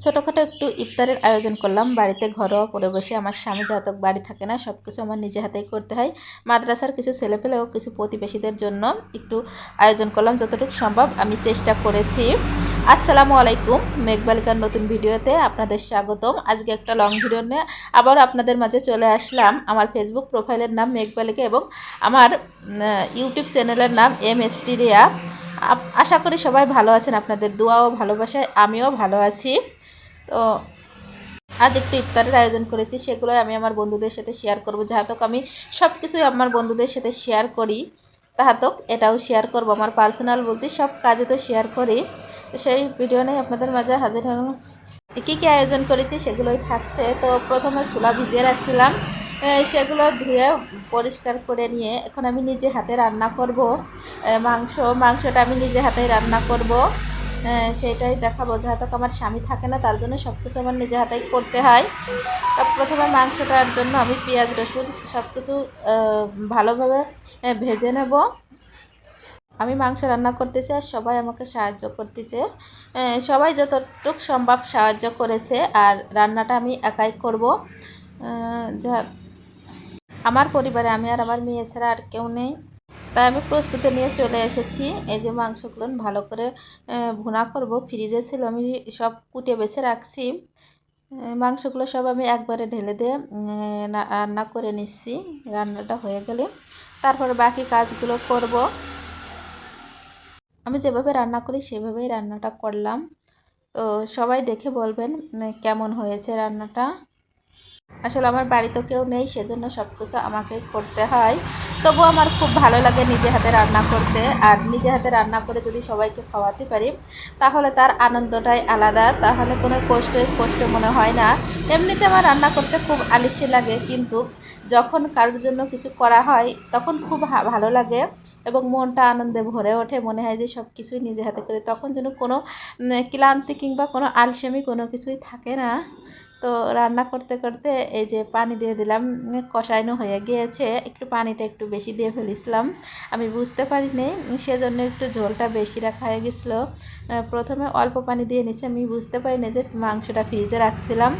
ছোটোখাটো একটু ইফতারের আয়োজন করলাম বাড়িতে, ঘরোয়া পরিবেশে। আমার স্বামী যেহেতু বাড়ি থাকে না, সব কিছু আমার নিজে হাতেই করতে হয়। মাদ্রাসার কিছু ছেলেপেলে ও কিছু প্রতিবেশীদের জন্য একটু আয়োজন করলাম, যতটুকু সম্ভব আমি চেষ্টা করেছি। আসসালামু আলাইকুম, মেঘবালিকার নতুন ভিডিওতে আপনাদের স্বাগতম। আজকে একটা লং ভিডিও নিয়ে আবার আপনাদের মাঝে চলে আসলাম। আমার ফেসবুক প্রোফাইলের নাম মেঘবালিকা এবং আমার ইউটিউব চ্যানেলের নাম MST রিয়া। আশা করি সবাই ভালো আছেন, আপনাদের দোয়া ও ভালোবাসায় আমিও ভালো আছি। তো আজ একটু ইফতারের আয়োজন করেছি, সেগুলোই আমি আমার বন্ধুদের সাথে শেয়ার করব। যাহাতক আমি সব কিছুই আমার বন্ধুদের সাথে শেয়ার করি, তাহাতক এটাও শেয়ার করব। আমার পার্সোনাল বলতে সব কাজে তো শেয়ার করি। সেই ভিডিও নিয়ে আপনাদের মাঝে হাজির হলাম। কী কী আয়োজন করেছি সেগুলোই থাকছে। তো প্রথমে ছোলা ভিজিয়ে রাখছিলাম, সেগুলো ধুয়ে পরিষ্কার করে নিয়ে এখন আমি নিজে হাতে রান্না করব। মাংসটা আমি নিজে হাতেই রান্না করব, সেটাই দেখাবো। যেহেতু আমার স্বামী থাকে না, তার জন্য সব কিছু আমার নিজে হাতেই করতে হয়। তা প্রথমে মাংসটার জন্য আমি পেঁয়াজ রসুন সব কিছু ভালোভাবে ভেজে নেব। আমি মাংস রান্না করতেছি আর সবাই আমাকে সাহায্য করতেছে। সবাই যতটুকু সম্ভব সাহায্য করেছে, আর রান্নাটা আমি একাই করব। যা আমার পরিবারে আমি আর আমার মেয়ে ছাড়া আর কেউ নেই, তাই আমি প্রস্তুতি নিয়ে চলে এসেছি। এই যে মাংসগুলো ভালো করে ভুনা করব। ফ্রিজে ছিল, আমি সব কুটে বেছে রাখছি। মাংসগুলো সব আমি একবারে ঢেলে দিয়ে রান্না করে নিচ্ছি। রান্নাটা হয়ে গেলে তারপরে বাকি কাজগুলো করব। আমি যেভাবে রান্না করি সেভাবেই রান্নাটা করলাম। তো সবাই দেখে বলবেন কেমন হয়েছে রান্নাটা। আসলে আমার বাড়িতে কেউ নেই, সেজন্য সব কিছু আমাকে করতে হয়। তবুও আমার খুব ভালো লাগে নিজে হাতে রান্না করতে। আর নিজে হাতে রান্না করে যদি সবাইকে খাওয়াতে পারি, তাহলে তার আনন্দটাই আলাদা। তাহলে কোনো কষ্ট মনে হয় না। এমনিতে আমার রান্না করতে খুব আলস্য লাগে, কিন্তু যখন কারোর জন্য কিছু করা হয় তখন খুব ভালো লাগে এবং মনটা আনন্দে ভরে ওঠে। মনে হয় যে সব কিছুই নিজে হাতে করি, তখন যেন কোনো ক্লান্তি কিংবা কোনো আলসেমি কোনো কিছুই থাকে না। তো রান্না করতে করতে এই যে পানি দিয়ে দিলাম, কষানো হয়ে গিয়েছে। একটু পানিটা একটু বেশি দিয়ে ফেলেছিলাম, আমি বুঝতে পারিনি, সেজন্য একটু ঝোলটা বেশি রাখা হয়ে গেছিলো। প্রথমে অল্প পানি দিয়ে নিছি, আমি বুঝতে পারিনি যে মাংসটা ফ্রিজে রাখছিলাম,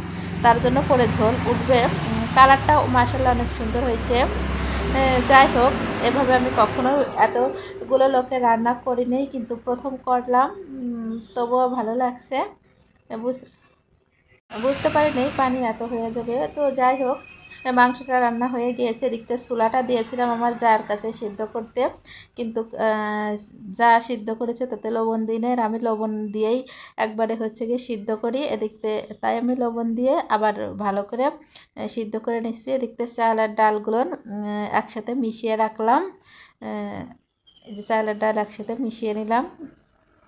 তার জন্য পরে ঝোল উঠবে। কালারটাও মাশাআল্লাহ অনেক সুন্দর হয়েছে। যাই হোক, এভাবে আমি কখনো এতগুলো লোকের রান্না করিনি, কিন্তু প্রথম করলাম, তবুও ভালো লাগছে। বুঝতে পারিনি পানি এত হয়ে যাবে। তো যাই হোক, মাংসটা রান্না হয়ে গিয়েছে। এদিকতে চুলাটা দিয়েছিলাম আমার জার কাছে সিদ্ধ করতে, কিন্তু যা সিদ্ধ করেছে তাতে লবণ দিই না, আর আমি লবণ দিয়েই একবারে হচ্ছে গিয়ে সিদ্ধ করি। এদিকতে তাই আমি লবণ দিয়ে আবার ভালো করে সিদ্ধ করে নিচ্ছি। এদিকতে চাল আর ডালগুলো একসাথে মিশিয়ে রাখলাম। এই যে চাল আর ডাল একসাথে মিশিয়ে নিলাম।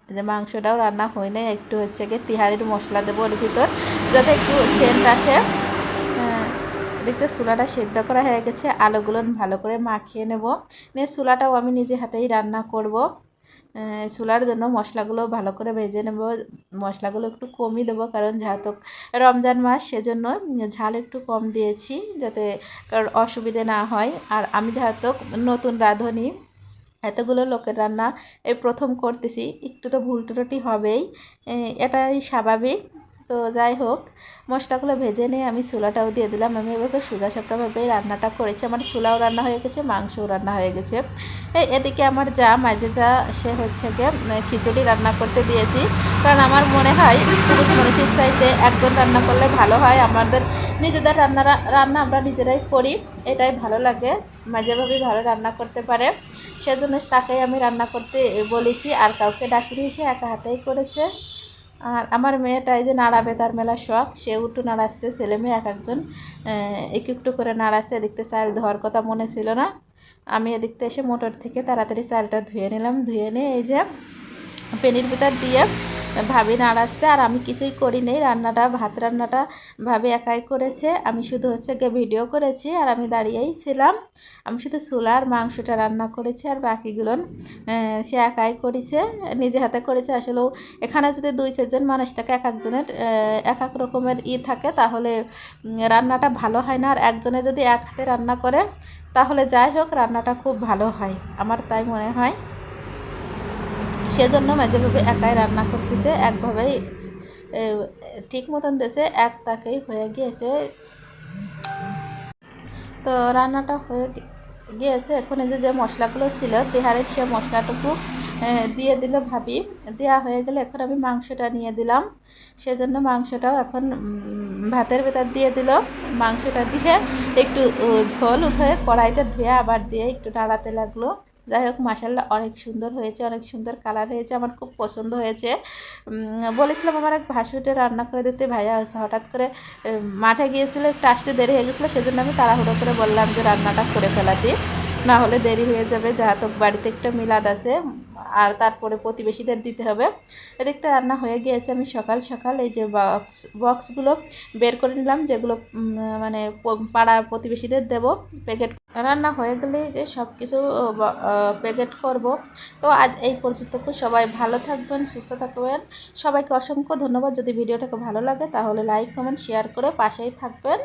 যে মাংসটাও রান্না হয় নাই, একটু হচ্ছে গিয়ে তিহারির মশলা দেবো ওর ভিতর, যাতে একটু সেন্ট আসে। দেখতে চুলাটা সেদ্ধ করা হয়ে গেছে, আলুগুলো ভালো করে মাখিয়ে নেব। নিয়ে চুলাটাও আমি নিজে হাতেই রান্না করব। চুলার জন্য মশলাগুলো ভালো করে ভেজে নেব। মশলাগুলো একটু কমই দেবো, কারণ যেহেতু রমজান মাস, সেজন্য ঝাল একটু কম দিয়েছি, যাতে কারোর অসুবিধে না হয়। আর আমি যেহেতু নতুন রাঁধুনি, এতগুলো লোকের রান্না এই প্রথম করতেছি, একটু তো ভুল ত্রুটি হবেই, এটাই স্বাভাবিক। তো যাই হোক, মশলাগুলো ভেজে নিয়ে আমি চুলাটাও দিয়ে দিলাম। আমি এভাবে সোজাসাপটাভাবেই রান্নাটা করেছি। আমার চুলাও রান্না হয়ে গেছে, মাংসও রান্না হয়ে গেছে। এদিকে আমার মাঝে সে হচ্ছে গিয়ে খিচুড়ি রান্না করতে দিয়েছি, কারণ আমার মনে হয় পুরুষ মানুষের চাইতে একজন রান্না করলে ভালো হয়। আমাদের নিজেদের রান্না আমরা নিজেরাই করি, এটাই ভালো লাগে। মাঝেভাবেই ভালো রান্না করতে পারে, সেজন্য তাকেই আমি রান্না করতে বলেছি, আর কাউকে ডাকিনি, সে একা হাতেই করেছে। আর আমার মেয়েটা এই যে নাড়াবে, তার মেলা শখ, সে একটু নাড়াচ্ছে। ছেলে মেয়ে এক একজন একটু একটু করে নাড়াচ্ছে। এদিকতে চাল ধোয়ার কথা মনে ছিল না, আমি এদিকতে এসে মোটর থেকে তাড়াতাড়ি চালটা ধুয়ে নিলাম। ধুয়ে নিয়ে এই যে পেনির ভিতর দিয়ে ভাবি নাড়াচ্ছে, আর আমি কিছুই করি নেই। ভাত রান্নাটা ভাবি একাই করেছে, আমি শুধু হচ্ছে গিয়ে ভিডিও করেছি, আর আমি দাঁড়িয়েই ছিলাম। আমি শুধু চুলার মাংসটা রান্না করেছি, আর বাকিগুলো সে একাই করেছে, নিজে হাতে করেছে। আসলেও এখানে যদি 2-4 জন মানুষ থাকে, এক একজনের এক এক রকমের থাকে, তাহলে রান্নাটা ভালো হয় না। আর একজনে যদি এক হাতে রান্না করে, তাহলে যাই হোক রান্নাটা খুব ভালো হয়, আমার তাই মনে হয়। সেজন্য মাঝেভাবে একাই রান্না করতেছে, একভাবেই ঠিক মতন দেশে এক তাকেই হয়ে গিয়েছে। তো রান্নাটা হয়ে গিয়েছে। এখন এই যে মশলাগুলো ছিল তেহারের সে মশলাটুকু দিয়ে দিল ভাবি। দেওয়া হয়ে গেলে এখন আমি মাংসটা নিয়ে দিলাম, সেজন্য মাংসটাও এখন ভাতের ভেতর দিয়ে দিল। মাংসটা দিয়ে একটু ঝোল উঠে কড়াইটা ধুয়ে আবার দিয়ে একটু নাড়াতে লাগলো। যাই হোক মাশাআল্লাহ অনেক সুন্দর হয়েছে, অনেক সুন্দর কালার হয়েছে, আমার খুব পছন্দ হয়েছে। বলেছিলাম আমার এক ভাসুরটা রান্না করে দিতে, ভাইয়া হয়েছে হঠাৎ করে মাঠে গিয়েছিলো, একটু আসতে দেরি হয়ে গেছিলো, সেজন্য আমি তাড়াহুড়ো করে বললাম যে রান্নাটা করে ফেলাতে, না হলে দেরি হয়ে যাবে। যাহাতক বাড়িতে একটা মিলাদ আছে আর তারপরে প্রতিবেশীদের দিতে হবে। এদিকটা রান্না হয়ে গিয়েছে। আমি সকাল সকাল এই যে বক্সগুলো বের করে নিলাম, যেগুলো মানে পাড়া প্রতিবেশীদের দেব। প্যাকেট রান্না হয়ে গেলে যে সব কিছু প্যাকেট করব। তো আজ এই পর্যন্ত, সবাই ভালো থাকবেন, সুস্থ থাকবেন। সবাইকে অসংখ্য ধন্যবাদ। যদি ভিডিওটাকে ভালো লাগে তাহলে লাইক কমেন্ট শেয়ার করে পাশেই থাকবেন।